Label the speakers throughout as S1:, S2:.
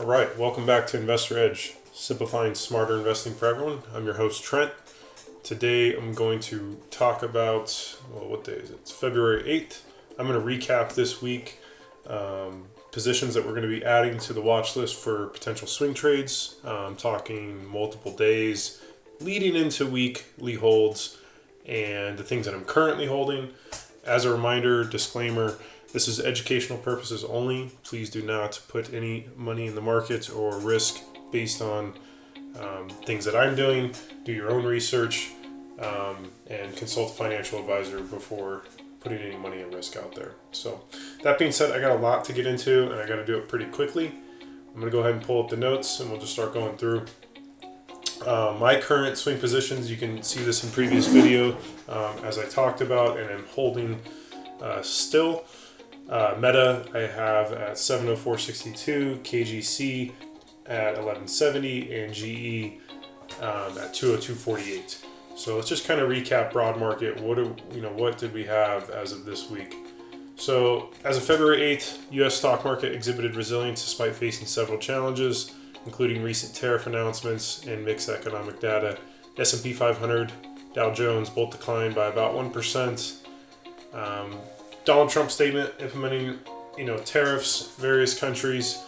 S1: All right, welcome back to Investor Edge, simplifying smarter investing for everyone. I'm your host, Trent. Today I'm going to talk about, what day is it? It's February 8th. I'm going to recap this week, positions that we're going to be adding to the watch list for potential swing trades. I'm talking multiple days leading into weekly holds and the things that I'm currently holding. As a reminder, disclaimer, this is educational purposes only. Please do not put any money in the market or risk based on things that I'm doing. Do your own research and consult a financial advisor before putting any money at risk out there. So that being said, I got a lot to get into and I got to do it pretty quickly. I'm going to go ahead and pull up the notes and we'll just start going through. My current swing positions, you can see this in previous video as I talked about, and I'm holding still. Meta I have at 704.62, KGC at 1170, and GE at 202.48. So let's just kind of recap broad market. What did we have as of this week? So as of February 8th, U.S. stock market exhibited resilience despite facing several challenges, including recent tariff announcements and mixed economic data. S&P 500, Dow Jones both declined by about 1%. Donald Trump's statement implementing, tariffs, various countries,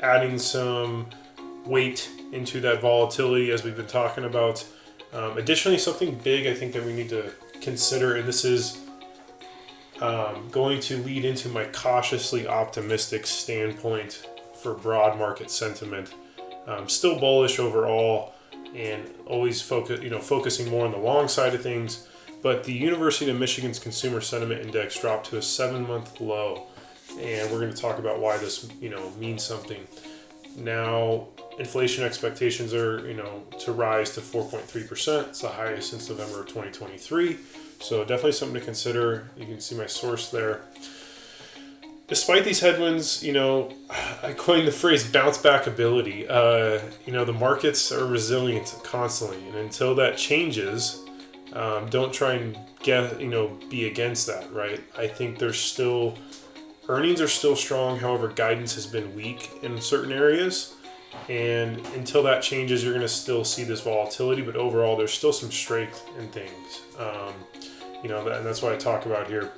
S1: adding some weight into that volatility as we've been talking about. Additionally, something big I think that we need to consider, and this is going to lead into my cautiously optimistic standpoint for broad market sentiment. Still bullish overall, and always focusing more on the long side of things. But the University of Michigan's Consumer Sentiment Index dropped to a 7-month low, and we're going to talk about why this, means something. Now, inflation expectations are, to rise to 4.3%. It's the highest since November of 2023. So definitely something to consider. You can see my source there. Despite these headwinds, I coined the phrase bounce back ability. The markets are resilient constantly, and until that changes, don't try and be against that, right? I think earnings are still strong. However, guidance has been weak in certain areas. And until that changes, you're going to still see this volatility. But overall, there's still some strength in things. And that's what I talk about here.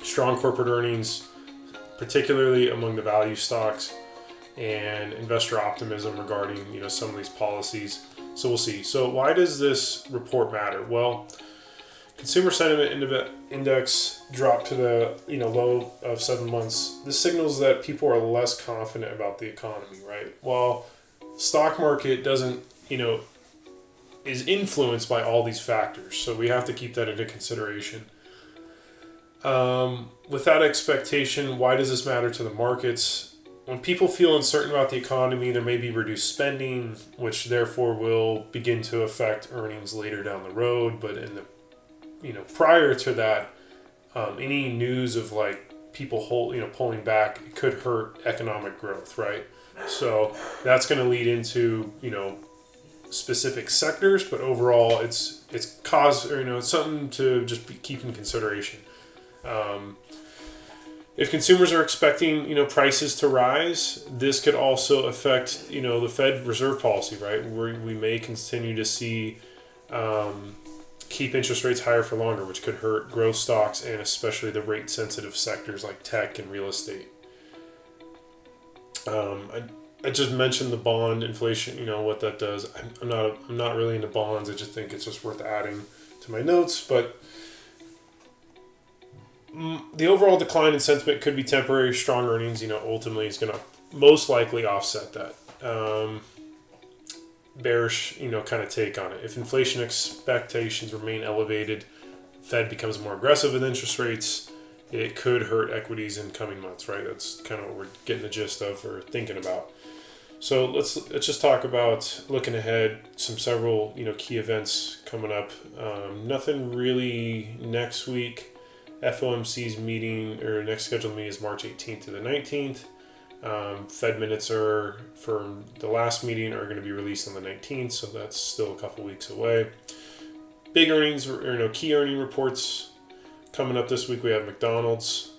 S1: Strong corporate earnings, particularly among the value stocks, and investor optimism regarding, some of these policies. So we'll see. So why does this report matter? Well, consumer sentiment index dropped to the low of 7 months. This signals that people are less confident about the economy, right? While stock market doesn't, is influenced by all these factors. So we have to keep that into consideration. With that expectation, why does this matter to the markets? When people feel uncertain about the economy, there may be reduced spending, which therefore will begin to affect earnings later down the road. But in the, prior to that, any news of people pulling back, it could hurt economic growth, right? So that's going to lead into specific sectors, but overall, it's it's something to just keep in consideration. If consumers are expecting, prices to rise, this could also affect, the Fed reserve policy, right? Where we may continue to see keep interest rates higher for longer, which could hurt growth stocks and especially the rate-sensitive sectors like tech and real estate. I just mentioned the bond inflation, what that does. I'm not really into bonds. I just think it's just worth adding to my notes, but the overall decline in sentiment could be temporary. Strong earnings, ultimately is going to most likely offset that. Bearish, kind of take on it. If inflation expectations remain elevated, Fed becomes more aggressive with interest rates, it could hurt equities in coming months, right? That's kind of what we're getting the gist of or thinking about. So let's just talk about looking ahead. Several key events coming up. Nothing really next week. FOMC's meeting, or next scheduled meeting, is March 18th to the 19th. Fed minutes for the last meeting are going to be released on the 19th, so that's still a couple weeks away. Big earnings, key earning reports coming up this week. We have McDonald's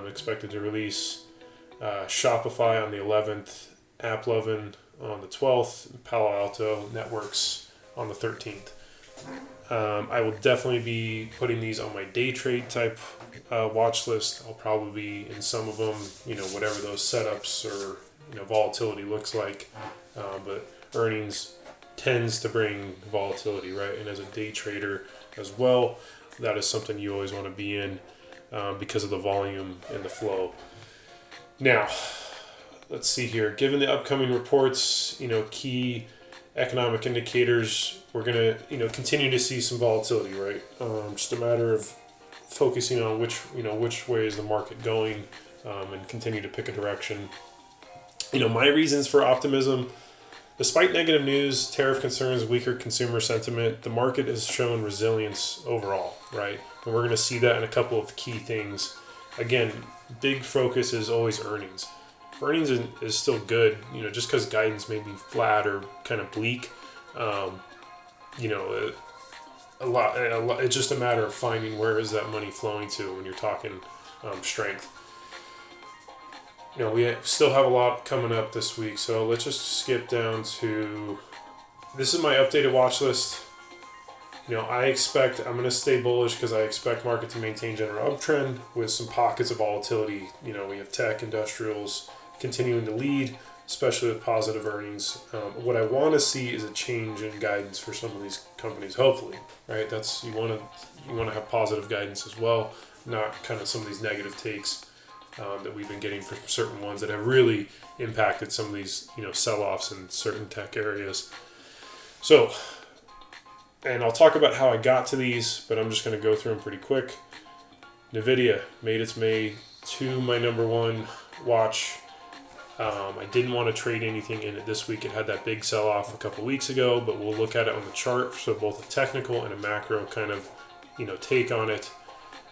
S1: expected to release, Shopify on the 11th, AppLovin on the 12th, Palo Alto Networks on the 13th. I will definitely be putting these on my day trade type watch list. I'll probably be in some of them, whatever those setups or volatility looks like. But earnings tends to bring volatility, right? And as a day trader as well, that is something you always want to be in because of the volume and the flow. Now, let's see here. Given the upcoming reports, key economic indicators, we're going to, continue to see some volatility, right? Just a matter of focusing on which way is the market going and continue to pick a direction. My reasons for optimism: despite negative news, tariff concerns, weaker consumer sentiment, the market has shown resilience overall, right? And we're going to see that in a couple of key things. Again, big focus is always earnings. If earnings is still good, just because guidance may be flat or kind of bleak, it's just a matter of finding where is that money flowing to when you're talking strength. We still have a lot coming up this week, so let's just skip down to, this is my updated watch list. I'm going to stay bullish because I expect market to maintain general uptrend with some pockets of volatility. We have tech, industrials continuing to lead, especially with positive earnings. What I want to see is a change in guidance for some of these companies, hopefully, right? That's, you want to have positive guidance as well, not kind of some of these negative takes that we've been getting for certain ones that have really impacted some of these, sell-offs in certain tech areas. So, and I'll talk about how I got to these, but I'm just going to go through them pretty quick. NVDA made its way to my number one watch. I didn't want to trade anything in it this week. It had that big sell-off a couple weeks ago, but we'll look at it on the chart. So both a technical and a macro kind of, take on it,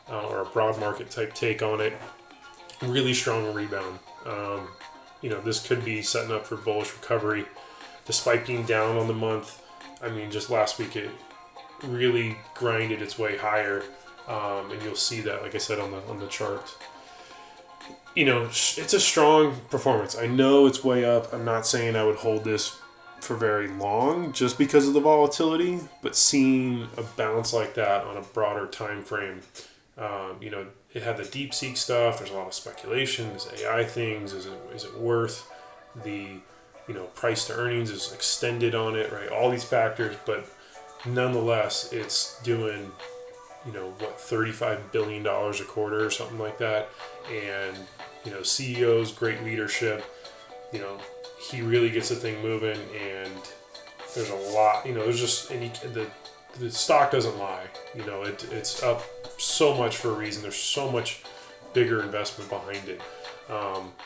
S1: or a broad market type take on it. Really strong rebound. This could be setting up for bullish recovery, despite being down on the month. Just last week it really grinded its way higher, and you'll see that, like I said, on the chart. It's a strong performance. I know it's way up. I'm not saying I would hold this for very long just because of the volatility, but seeing a bounce like that on a broader time frame, it had the DeepSeek stuff. There's a lot of speculation. Is AI things? Is it worth the price to earnings is extended on it, right? All these factors, but nonetheless, it's doing $35 billion a quarter or something like that, and CEO's great leadership. He really gets the thing moving, and there's a lot. There's just the stock doesn't lie. It's up so much for a reason. There's so much bigger investment behind it.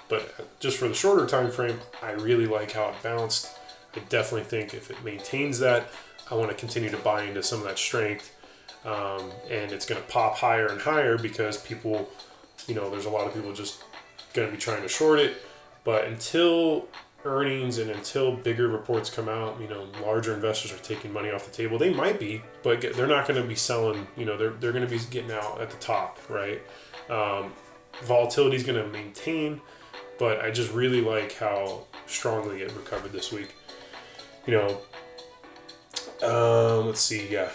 S1: But just for the shorter time frame, I really like how it bounced. I definitely think if it maintains that, I want to continue to buy into some of that strength. And it's going to pop higher and higher because people, there's a lot of people just going to be trying to short it. But until earnings and until bigger reports come out, larger investors are taking money off the table. They might be, but they're not going to be selling, they're going to be getting out at the top, right? Volatility is going to maintain, but I just really like how strongly it recovered this week. Let's see, yeah.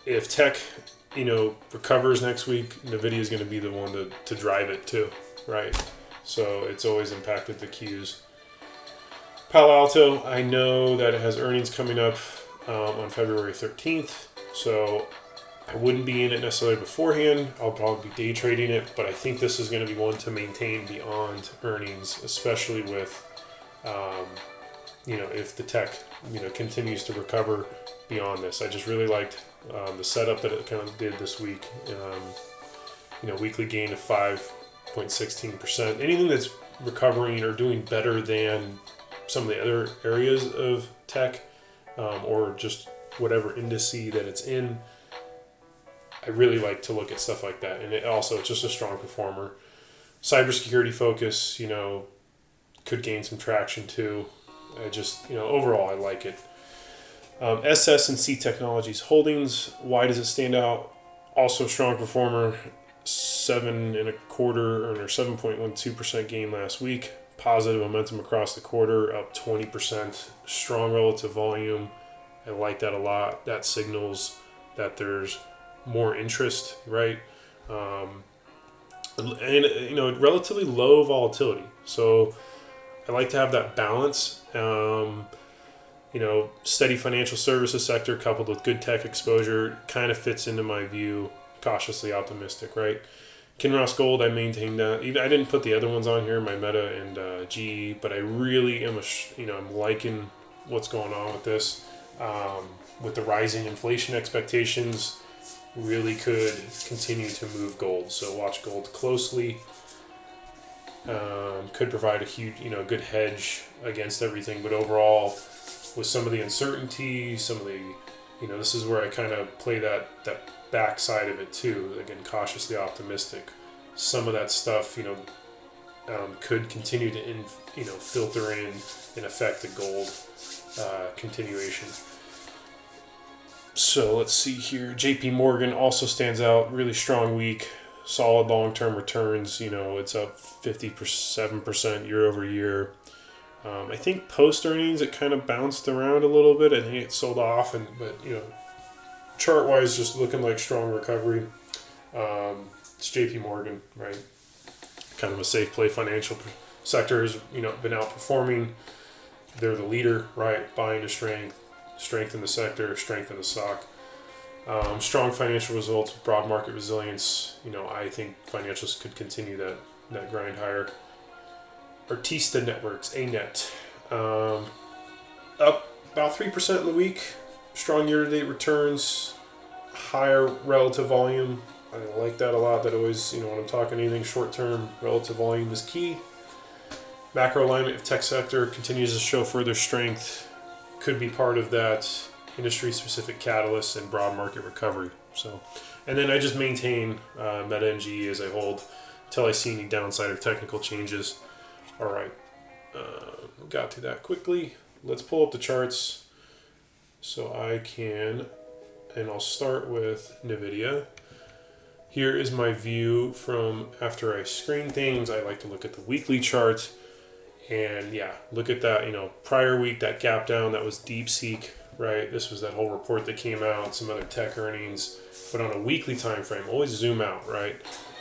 S1: If tech, recovers next week, NVIDIA is going to be the one to drive it too, right? So it's always impacted the Qs. Palo Alto, I know that it has earnings coming up on February 13th, so I wouldn't be in it necessarily beforehand. I'll probably be day trading it, but I think this is going to be one to maintain beyond earnings, especially with, if the tech, continues to recover beyond this. I just really liked the setup that it kind of did this week. Weekly gain of 5.16%. Anything that's recovering or doing better than some of the other areas of tech, or just whatever indice that it's in, I really like to look at stuff like that. And it's just a strong performer. Cybersecurity focus, could gain some traction too. I just, overall, I like it. SSNC Technologies Holdings, why does it stand out? Also strong performer, 7.25% or 7.12% gain last week. positive momentum across the quarter, up 20%, strong relative volume. I like that a lot. That signals that there's more interest, right? And relatively low volatility. So I like to have that balance. Steady financial services sector coupled with good tech exposure kind of fits into my view. Cautiously optimistic, right? Kinross Gold, I maintained that. Even I didn't put the other ones on here, my Meta and GE, but I really am I'm liking what's going on with this. With the rising inflation expectations, really could continue to move gold. So watch gold closely. Could provide a huge, good hedge against everything. But overall, with some of the uncertainty, some of the, this is where I kind of play that backside of it too. Again, cautiously optimistic. Some of that stuff, could continue to, filter in and affect the gold continuation. So let's see here. JP Morgan also stands out. Really strong week. Solid long-term returns. It's up 57% year over year. I think post-earnings it kind of bounced around a little bit. I think it sold off, but chart-wise just looking like strong recovery. It's JP Morgan, right? Kind of a safe play. Financial sector has been outperforming. They're the leader, right? Buying to strength in the sector, strength in the stock. Strong financial results, broad market resilience. I think financials could continue that grind higher. Artista Networks, ANET, up about 3% in the week. Strong year-to-date returns, higher relative volume. I like that a lot. That always, when I'm talking anything short-term, relative volume is key. Macro alignment of tech sector continues to show further strength. Could be part of that industry-specific catalyst and broad market recovery. So, and then I just maintain Meta and GE as I hold until I see any downside or technical changes. All right, got to that quickly. Let's pull up the charts so I can, and I'll start with NVDA. Here is my view from after I screen things. I like to look at the weekly chart. And yeah, look at that, prior week, that gap down, that was DeepSeek, right? This was that whole report that came out, some other tech earnings. But on a weekly time frame, always zoom out, right?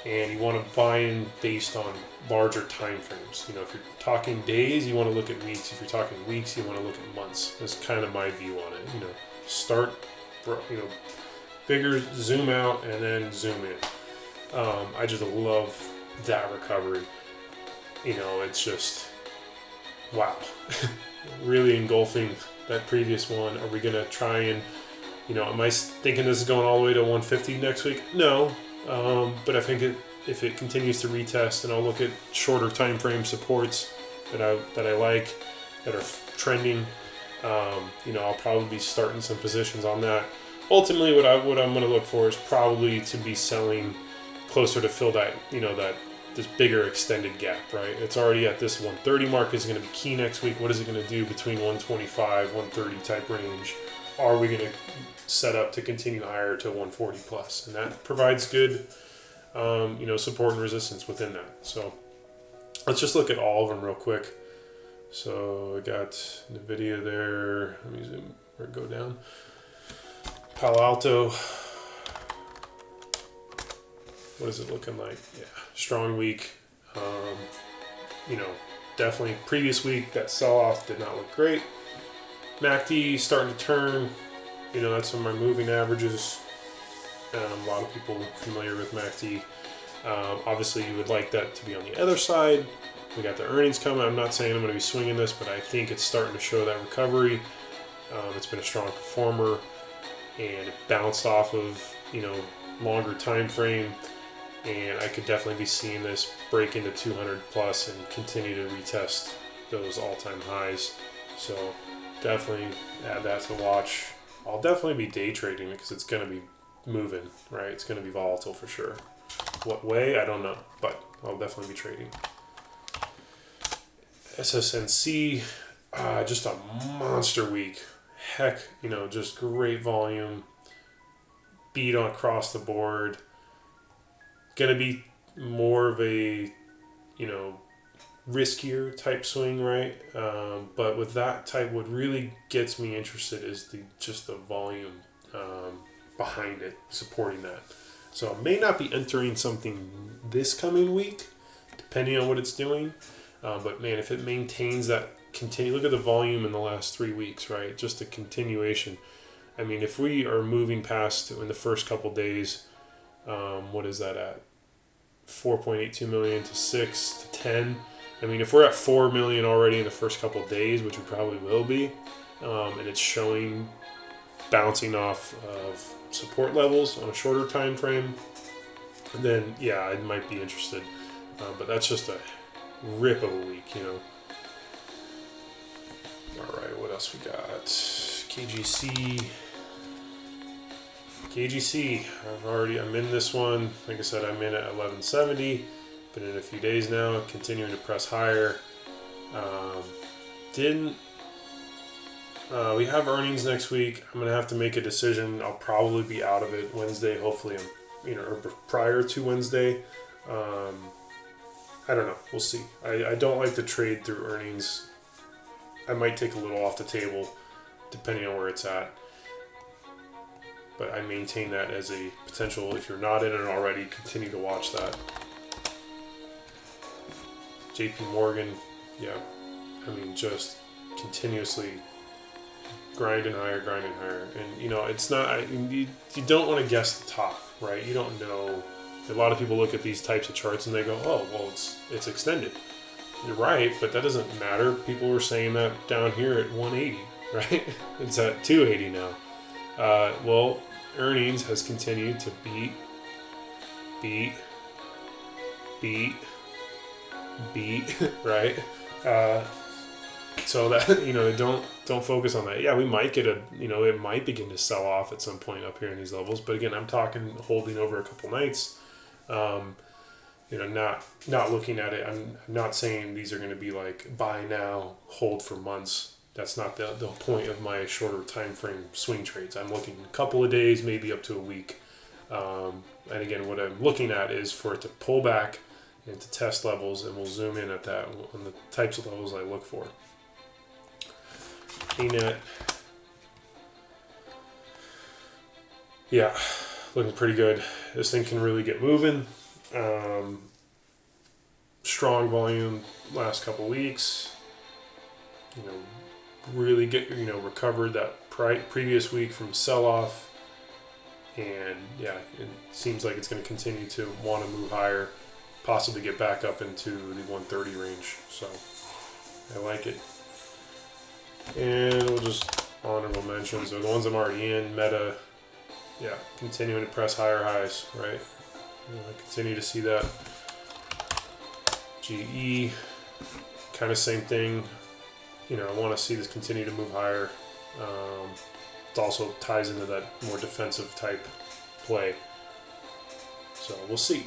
S1: And you want to buy in based on larger time frames. If you're talking days, you want to look at weeks. If you're talking weeks, you want to look at months. That's kind of my view on it. Start, bigger, zoom out, and then zoom in. I just love that recovery. It's just... wow. Really engulfing that previous one. Are we going to try and, am I thinking this is going all the way to 150 next week? No. But I think if it continues to retest, and I'll look at shorter time frame supports that I like, that are trending, I'll probably be starting some positions on that. Ultimately, what I'm going to look for is probably to be selling closer to fill that, this bigger extended gap, right? It's already at this 130 mark. Is going to be key next week. What is it going to do between 125, 130 type range? Are we going to set up to continue higher to 140 plus? And that provides good, support and resistance within that. So let's just look at all of them real quick. So I got NVIDIA there. Let me zoom or go down. Palo Alto. What is it looking like? Yeah, strong week. Definitely previous week, that sell-off did not look great. MACD starting to turn. That's on my moving averages. A lot of people familiar with MACD. Obviously, you would like that to be on the other side. We got the earnings coming. I'm not saying I'm going to be swinging this, but I think it's starting to show that recovery. It's been a strong performer, and it bounced off of, longer time frame. And I could definitely be seeing this break into 200 plus and continue to retest those all-time highs. So definitely add that to watch. I'll definitely be day trading because it's going to be moving, right? It's going to be volatile for sure. What way? I don't know, but I'll definitely be trading. SSNC, just a monster week. Heck, just great volume. Beat on across the board. Going to be more of a, riskier type swing, right? But with that type, what really gets me interested is just the volume behind it, supporting that. So I may not be entering something this coming week, depending on what it's doing. But man, if it maintains that look at the volume in the last 3 weeks, right? Just a continuation. I mean, if we are moving past in the first couple days, what is that at? 4.82 million to 6 to 10. I mean, if we're at 4 million already in the first couple of days, which we probably will be, and it's showing bouncing off of support levels on a shorter time frame, then yeah, I might be interested. But that's just a rip of a week, you know. All right, what else we got? KGC. I'm in this one. Like I said, I'm in at 1170. Been in a few days now, continuing to press higher. We have earnings next week. I'm gonna have to make a decision. I'll probably be out of it Wednesday. Hopefully, or prior to Wednesday. I don't know. We'll see. I don't like to trade through earnings. I might take a little off the table, depending on where it's at. But I maintain that as a potential. If you're not in it already, continue to watch that. JP Morgan, yeah. I mean, just continuously grinding higher. And, you know, it's not, you don't want to guess the top, right? You don't know. A lot of people look at these types of charts and they go, oh, well, it's extended. You're right, but that doesn't matter. People were saying that down here at 180, right? It's at 280 now. Well, earnings has continued to beat, right? So that, you know, don't focus on that. Yeah, we might get it might begin to sell off at some point up here in these levels. But again, I'm talking holding over a couple nights. Not looking at it. I'm not saying these are going to be like buy now, hold for months. That's not the point of my shorter time frame swing trades. I'm looking a couple of days, maybe up to a week. And again, what I'm looking at is for it to pull back and to test levels, and we'll zoom in at that on the types of levels I look for. ANET. Yeah, looking pretty good. This thing can really get moving. Strong volume last couple weeks. Really get recovered that previous week from sell-off, and yeah, it seems like it's going to continue to want to move higher, possibly get back up into the 130 range. So I like it. And we'll just honorable mentions. So the ones I'm already in, Meta, yeah, continuing to press higher highs, right? I continue to see that. GE, kind of same thing. I want to see this continue to move higher. It also ties into that more defensive type play. So we'll see.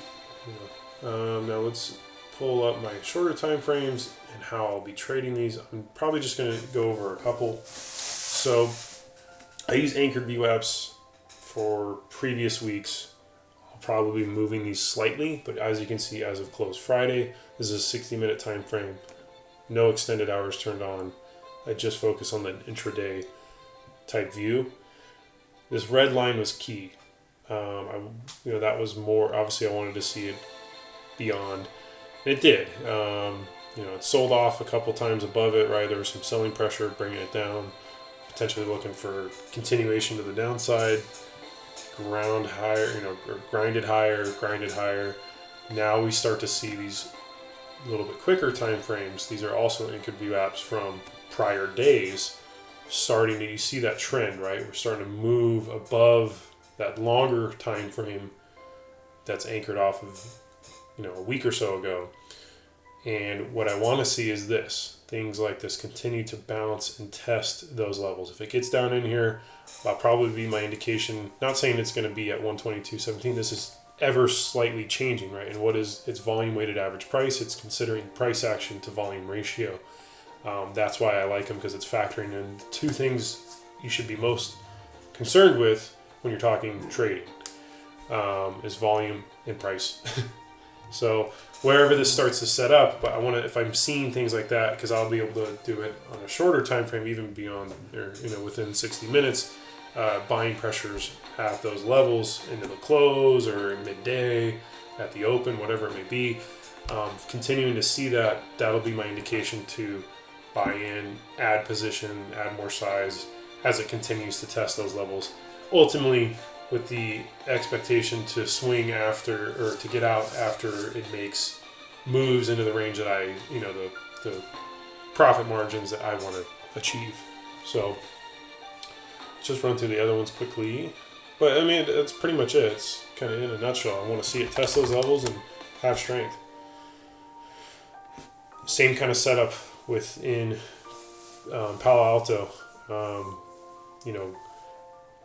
S1: Now let's pull up my shorter time frames and how I'll be trading these. I'm probably just going to go over a couple. So I use anchored VWAPs for previous weeks. I'll probably be moving these slightly, but as you can see, as of close Friday, this is a 60-minute time frame. No extended hours turned on. I just focus on the intraday type view. This red line was key. That was more, obviously I wanted to see it beyond. And it did. It sold off a couple times above it, right? There was some selling pressure bringing it down, potentially looking for continuation to the downside. Ground higher, or grinded higher. Now we start to see these a little bit quicker time frames. These are also anchored VWAPs from prior days. You see that trend, right? We're starting to move above that longer time frame that's anchored off of a week or so ago. And what I want to see is things like this continue to bounce and test those levels. If it gets down in here, that'll probably be my indication. Not saying it's going to be at 122.17. This is ever slightly changing, right? And what is its volume weighted average price? It's considering price action to volume ratio. That's why I like them, because it's factoring in two things you should be most concerned with when you're talking trading, is volume and price. So wherever this starts to set up, but I want to, if I'm seeing things like that, because I'll be able to do it on a shorter time frame, even beyond, or within 60 minutes, buying pressures at those levels into the close or midday at the open, whatever it may be. Continuing to see that, that'll be my indication to buy in, add position, add more size as it continues to test those levels. Ultimately, with the expectation to swing after, or to get out after it makes moves into the range that I, the profit margins that I want to achieve. So let's just run through the other ones quickly. But I mean, that's pretty much it. It's kind of in a nutshell. I want to see it test those levels and have strength. Same kind of setup within Palo Alto.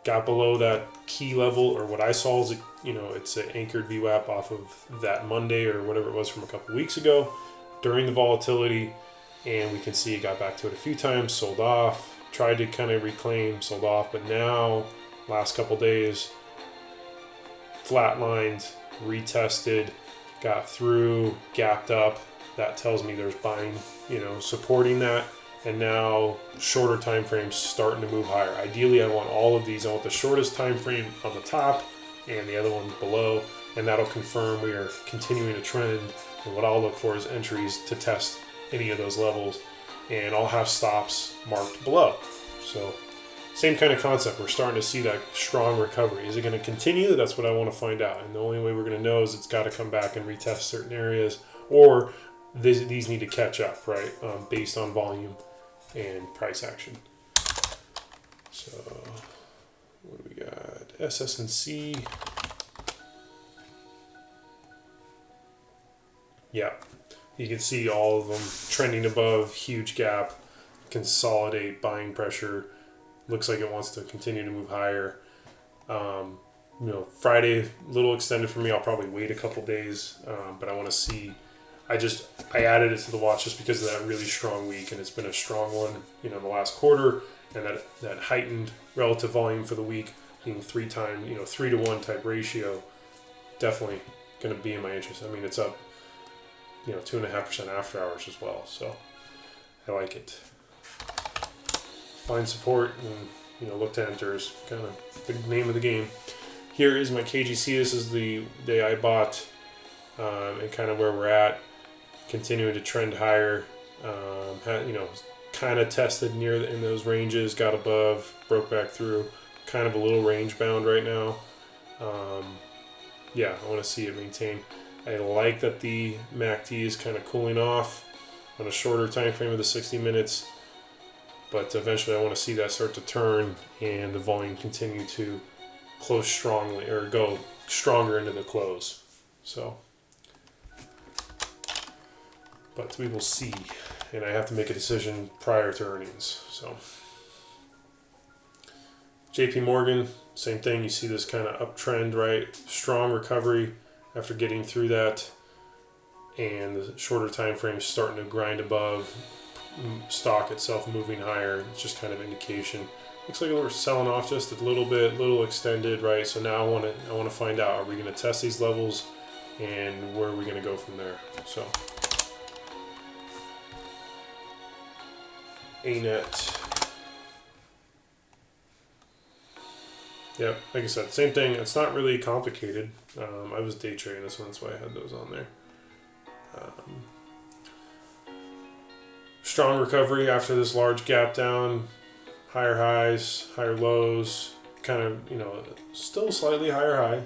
S1: Got below that key level, or what I saw is, it's an anchored VWAP off of that Monday or whatever it was from a couple weeks ago during the volatility, and we can see it got back to it a few times, sold off, tried to kind of reclaim, sold off, but now last couple days flatlined, retested, got through, gapped up. That tells me there's buying, supporting that. And now shorter time frames starting to move higher. Ideally, I want all of these. I want the shortest time frame on the top and the other one below, and that'll confirm we are continuing a trend. And what I'll look for is entries to test any of those levels, and I'll have stops marked below. So same kind of concept. We're starting to see that strong recovery. Is it going to continue? That's what I want to find out. And the only way we're going to know is it's got to come back and retest certain areas, or these need to catch up, right? Based on volume and price action. So what do we got? SSNC. Yeah, you can see all of them trending above, huge gap, consolidate, buying pressure. Looks like it wants to continue to move higher. Friday, a little extended for me. I'll probably wait a couple days, but I want to see. I added it to the watch just because of that really strong week, and it's been a strong one, the last quarter, and that heightened relative volume for the week being 3 to 1 type ratio, definitely going to be in my interest. I mean, it's up, 2.5% after hours as well, so I like it. Find support and, look to enter is kind of the name of the game. Here is my KGC. This is the day I bought, and kind of where we're at. Continuing to trend higher, kind of tested in those ranges, got above, broke back through, kind of a little range bound right now. I want to see it maintain. I like that the MACD is kind of cooling off on a shorter time frame of the 60 minutes, but eventually I want to see that start to turn and the volume continue to close strongly, or go stronger into the close. So, but we will see, and I have to make a decision prior to earnings. So JP Morgan, same thing. You see this kind of uptrend, right? Strong recovery after getting through that, and the shorter time frame starting to grind above, stock itself moving higher. It's just kind of indication. Looks like we're selling off just a little bit, little extended, right? So now I want to find out, are we going to test these levels, and where are we going to go from there? So ANET. Yep, like I said, same thing. It's not really complicated. I was day trading this one, that's why I had those on there. Strong recovery after this large gap down, higher highs, higher lows, kind of, still slightly higher high.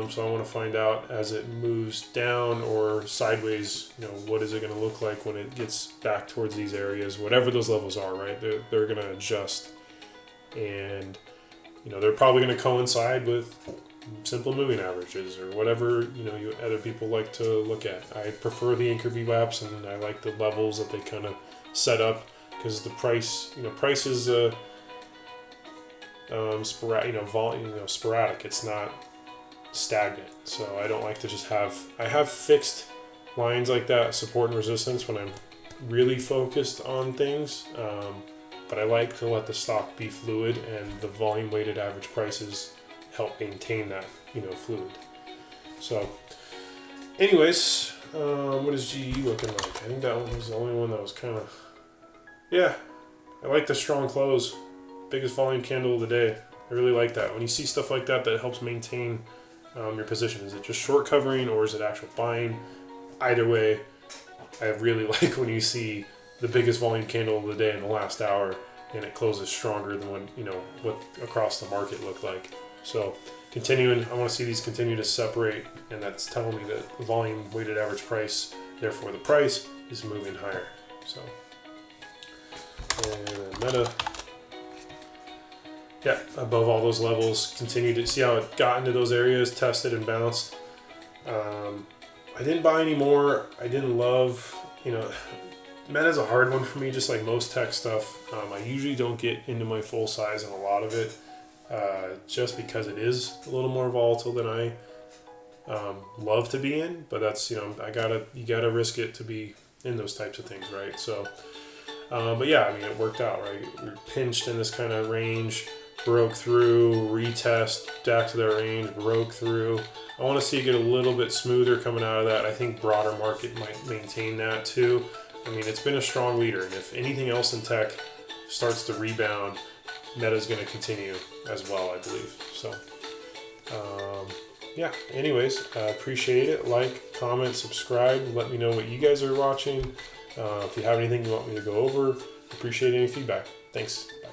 S1: So I want to find out as it moves down or sideways, what is it going to look like when it gets back towards these areas, whatever those levels are, right? They're going to adjust, and they're probably going to coincide with simple moving averages or whatever you other people like to look at. I prefer the anchor VWAPs, and I like the levels that they kind of set up, because the price is sporadic. It's not stagnant. So I don't like to just have fixed lines like that, support and resistance, when I'm really focused on things. But I like to let the stock be fluid, and the volume weighted average prices help maintain that, fluid. So Anyways, what is GE looking like? I think that one was the only one that was kind of, yeah, I like the strong close. Biggest volume candle of the day. I really like that. When you see stuff like that, that helps maintain your position. Is it just short covering or is it actual buying? Either way, I really like when you see the biggest volume candle of the day in the last hour and it closes stronger than what across the market looked like. So continuing, I want to see these continue to separate, and that's telling me that the volume weighted average price, therefore the price, is moving higher. So, and Meta, yeah, above all those levels, continue to see how it got into those areas, tested and bounced. I didn't buy any more. I didn't love, Meta's a hard one for me, just like most tech stuff. I usually don't get into my full size in a lot of it, just because it is a little more volatile than I love to be in. But that's, you gotta risk it to be in those types of things, right? So, but yeah, I mean, it worked out, right? We were pinched in this kind of range, broke through, retest, back to that range, broke through. I want to see it get a little bit smoother coming out of that. I think broader market might maintain that too. I mean, it's been a strong leader, and if anything else in tech starts to rebound, Meta's going to continue as well, I believe. So, yeah, anyways, I appreciate it. Like, comment, subscribe. Let me know what you guys are watching. If you have anything you want me to go over, appreciate any feedback. Thanks. Bye.